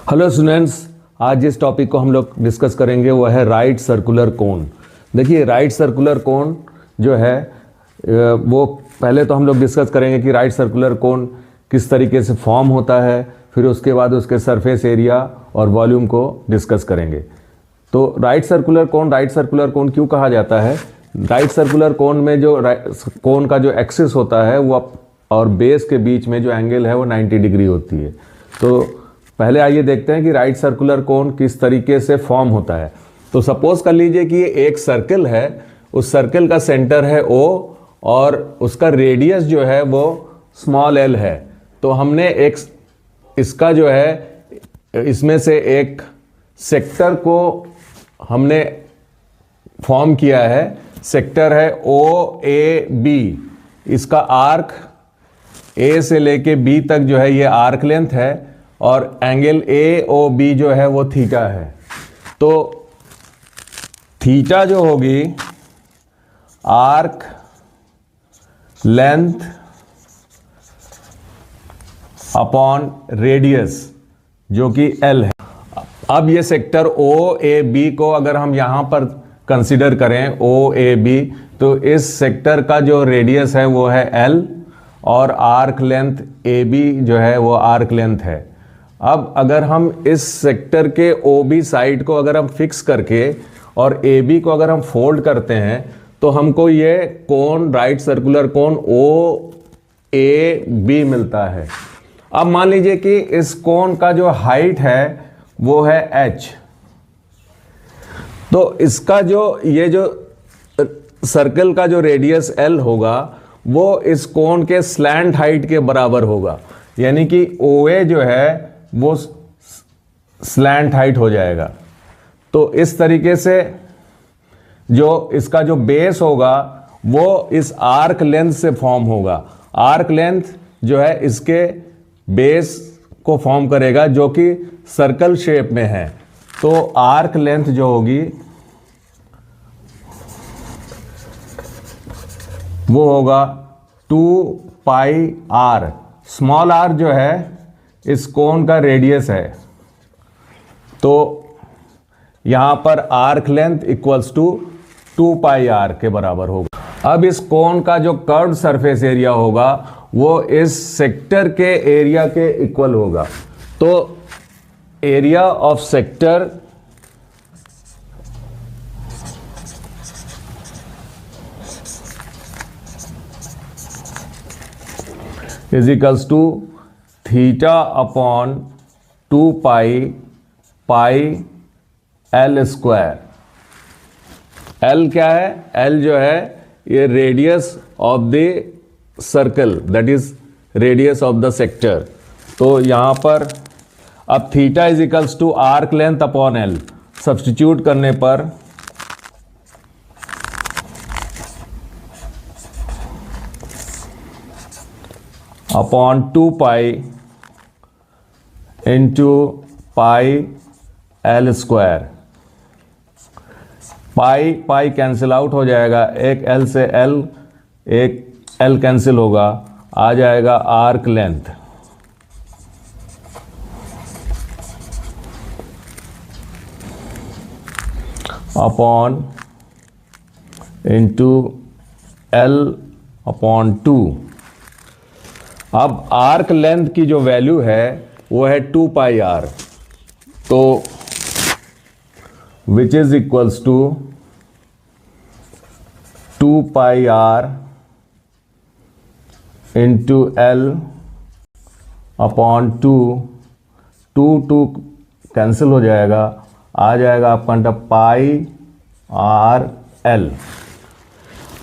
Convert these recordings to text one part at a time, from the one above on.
Hello students, आज जिस topic को हम लोग डिस्कस करेंगे वो है राइट सर्कुलर कोन। देखिए, राइट सर्कुलर कोन जो है वो पहले तो हम लोग डिस्कस करेंगे कि राइट सर्कुलर कोन किस तरीके से फॉर्म होता है, फिर उसके बाद उसके सरफेस एरिया और वॉल्यूम को डिस्कस करेंगे। तो राइट सर्कुलर कोन क्यों कहा जाता है? राइट सर्कुलर कोन में जो कोन का जो एक्सिस होता है वो और बेस के बीच में जो एंगल है वो 90 डिग्री होती है। तो पहले आइए देखते हैं कि राइट सर्कुलर कोन किस तरीके से फॉर्म होता है। तो सपोज कर लीजिए कि ये एक सर्कल है, उस सर्कल का सेंटर है O और उसका रेडियस जो है वो स्मॉल l है। तो हमने एक इसका जो है इसमें से एक सेक्टर को हमने फॉर्म किया है। सेक्टर है OAB, इसका आर्क A से लेके B तक जो है ये आर्क लेंथ है और एंगल AOB जो है वो थीटा है। तो थीटा जो होगी आर्क लेंथ अपॉन रेडियस जो कि L है। अब ये सेक्टर OAB को अगर हम यहां पर कंसीडर करें OAB, तो इस सेक्टर का जो रेडियस है वो है L और आर्क लेंथ AB जो है वो आर्क लेंथ है। अब अगर हम इस सेक्टर के OB साइड को अगर हम फिक्स करके और AB को अगर हम फोल्ड करते हैं तो हमको ये कोन, राइट सर्कुलर कोन OAB मिलता है। अब मान लीजिए कि इस कोन का जो हाइट है वो है h, तो इसका जो ये जो सर्कल का जो रेडियस L होगा वो इस कोन के स्लैंट हाइट के बराबर होगा, यानी कि OA जो है वो स्लैंट हाइट हो जाएगा। तो इस तरीके से जो इसका जो बेस होगा वो इस आर्क लेंथ से फॉर्म होगा। आर्क लेंथ जो है इसके बेस को फॉर्म करेगा जो कि सर्कल शेप में है। तो आर्क लेंथ जो होगी वो होगा 2 पाई r। स्मॉल r जो है इस कोन का रेडियस है, तो यहां पर arc length equals to 2 pi r के बराबर होगा। अब इस कोन का जो कर्व्ड सरफेस एरिया होगा वो इस सेक्टर के एरिया के इक्वल होगा। तो area of sector is equals to theta upon 2 pi L square. L क्या है? L जो है ये radius of the circle, that is radius of the sector. तो यहां पर अब theta is equals to arc length upon L substitute करने पर upon 2 pi into pi L square. Pi cancel out हो जाएगा, एक L से L, एक L कैंसिल होगा, आ जाएगा arc length upon into L upon 2। अब आर्क लेंथ की जो वैल्यू है वो है 2 पाई r, तो which is equals to 2 pi r into L upon 2 cancel हो जाएगा, आ जाएगा आपका पाई r L।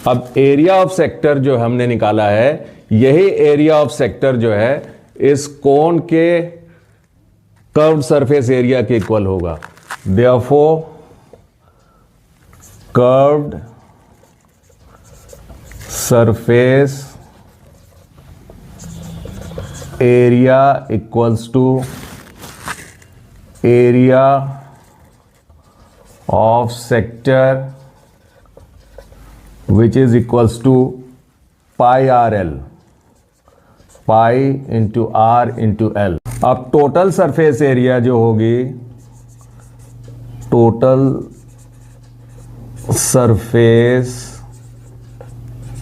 अब एरिया ऑफ सेक्टर जो हमने निकाला है, यही एरिया ऑफ सेक्टर जो है इस कोन के कर्व्ड सरफेस एरिया के इक्वल होगा। Therefore curved surface area equals to area of sector which is equals to pi r L, pi into r into L। अब टोटल सरफेस एरिया जो होगी, total surface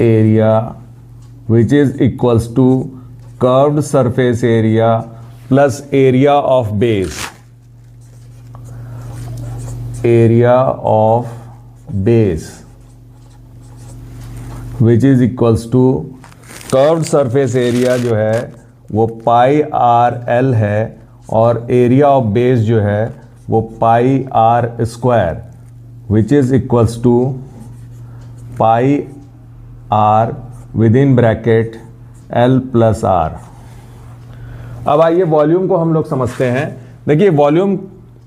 area which is equals to curved surface area plus area of base, area of base which is equals to curved surface area जो है वो pi R L है और area of base जो है वो pi are square which is equals to pi r with in bracket l plus r. अब आइए वॉल्यूम को हम लोग समझते हैं। देखिए वॉल्यूम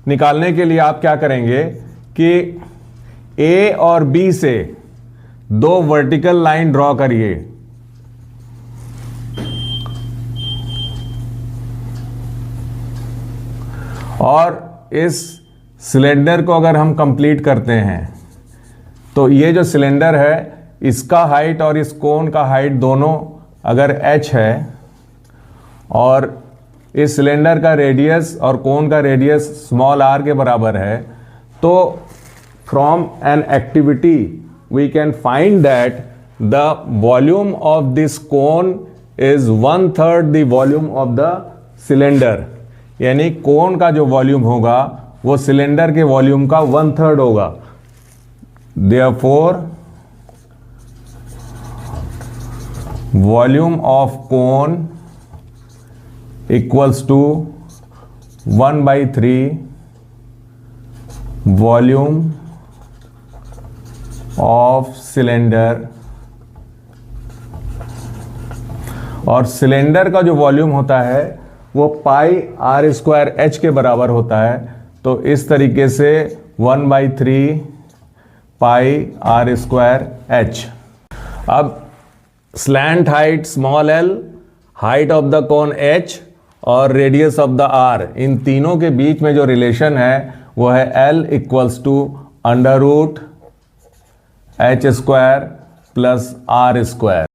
निकालने के लिए आप क्या करेंगे कि ए और बी से दो वर्टिकल लाइन ड्रॉ करिए, और इस सिलेंडर को अगर हम कंप्लीट करते हैं तो ये जो सिलेंडर है इसका हाइट और इस कोन का हाइट दोनों अगर h है और इस सिलेंडर का रेडियस और कोन का रेडियस स्मॉल r के बराबर है, तो from an activity we can find that the volume of this cone is 1/3 the volume of the cylinder. यानी कोन का जो वॉल्यूम होगा वो सिलेंडर के वॉल्यूम का 1/3 होगा। Therefore volume of cone equals to 1/3 volume of cylinder. और cylinder का जो वॉल्यूम होता है वो पाई आर स्क्वायर एच के बराबर होता है, तो इस तरीके से 1/3 पाई आर स्क्वायर एच। अब slant height small L, height of the cone H और रेडियस ऑफ द आर, इन तीनों के बीच में जो रिलेशन है वो है L equals to under root H square plus R square.